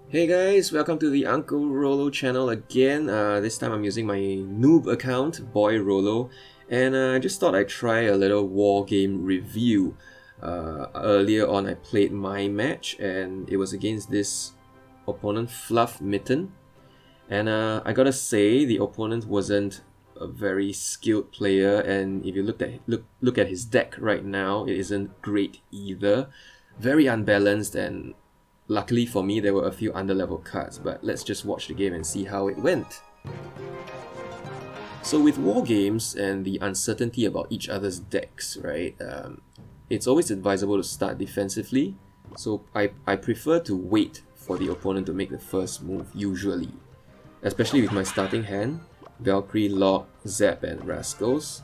Hey guys, welcome to the Uncle Rolo channel again. This time I'm using my noob account, Boy Rolo, and I just thought I'd try a little war game review. Earlier on I played my match and it was against this opponent, FluffMitten, and I gotta say the opponent wasn't a very skilled player, and if you look at his deck right now, it isn't great either. Very unbalanced, and luckily for me, there were a few underlevel cards, but let's just watch the game and see how it went. So with war games and the uncertainty about each other's decks, right, it's always advisable to start defensively. So I prefer to wait for the opponent to make the first move, usually. Especially with my starting hand, Valkyrie, Log, Zap and Rascals.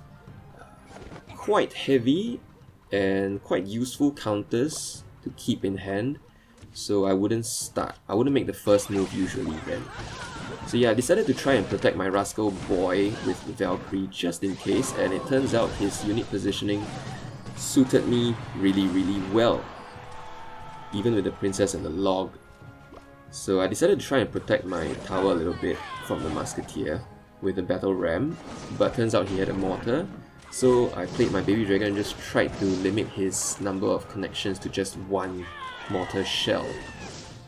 Quite heavy and quite useful counters to keep in hand. So I wouldn't make the first move usually then. So yeah, I decided to try and protect my Rascal boy with Valkyrie just in case, and it turns out his unit positioning suited me really well, even with the princess and the log. So I decided to try and protect my tower a little bit from the musketeer with the battle ram, but turns out he had a mortar. So I played my baby dragon and just tried to limit his number of connections to just one mortar shell.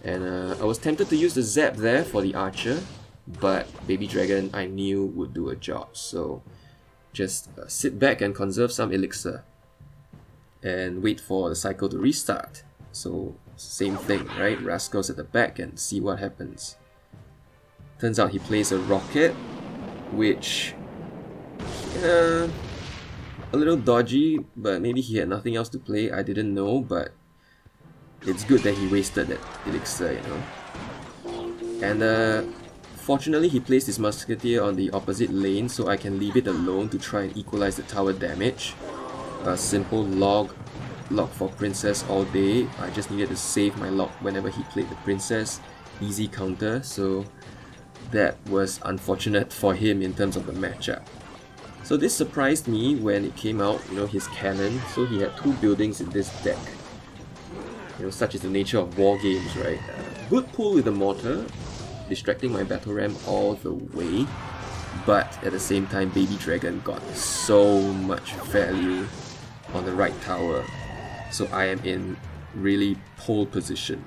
And I was tempted to use the zap there for the archer, but baby dragon I knew would do a job, so just sit back and conserve some elixir and wait for the cycle to restart. So same thing, right? Rascals at the back and see what happens. Turns out he plays a rocket, which a little dodgy, but maybe he had nothing else to play, I didn't know, but it's good that he wasted that elixir, you know. And fortunately he placed his musketeer on the opposite lane, so I can leave it alone to try and equalize the tower damage. A simple log for princess all day. I just needed to save my log whenever he played the princess. Easy counter, so that was unfortunate for him in terms of the matchup. So this surprised me when it came out, you know, his cannon. So he had two buildings in this deck. You know, such is the nature of war games, right? Good pull with the mortar, distracting my battle ram all the way, but at the same time baby dragon got so much value on the right tower, so I am in really pole position.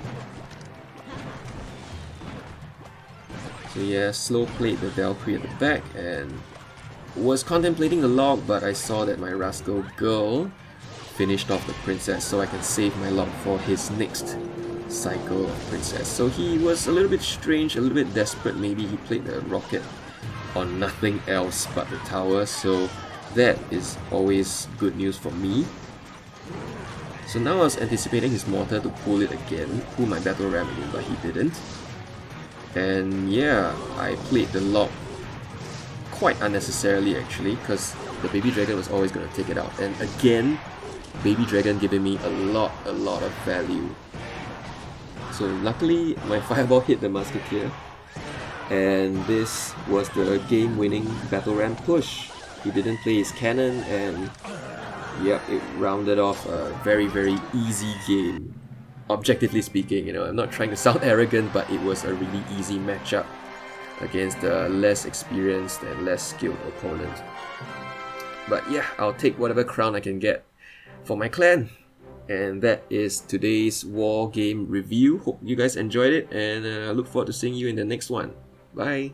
So yeah, slow played the Valkyrie at the back and was contemplating the log, but I saw that my Rascal girl finished off the princess, so I can save my log for his next cycle of princess. So he was a little bit strange, a little bit desperate. Maybe he played the rocket on nothing else but the tower, so that is always good news for me. So now I was anticipating his mortar to pull it again, pull my battle ram again, but he didn't. And yeah, I played the log quite unnecessarily actually, because the baby dragon was always going to take it out. And again, baby dragon giving me a lot of value. So luckily my fireball hit the musketeer, and this was the game-winning battle ram push. He didn't play his cannon, and yep, it rounded off a very easy game. Objectively speaking, you know, I'm not trying to sound arrogant, but it was a really easy matchup against a less experienced and less skilled opponent. But yeah, I'll take whatever crown I can get for my clan. And that is today's war game review. Hope you guys enjoyed it, and I look forward to seeing you in the next one. Bye!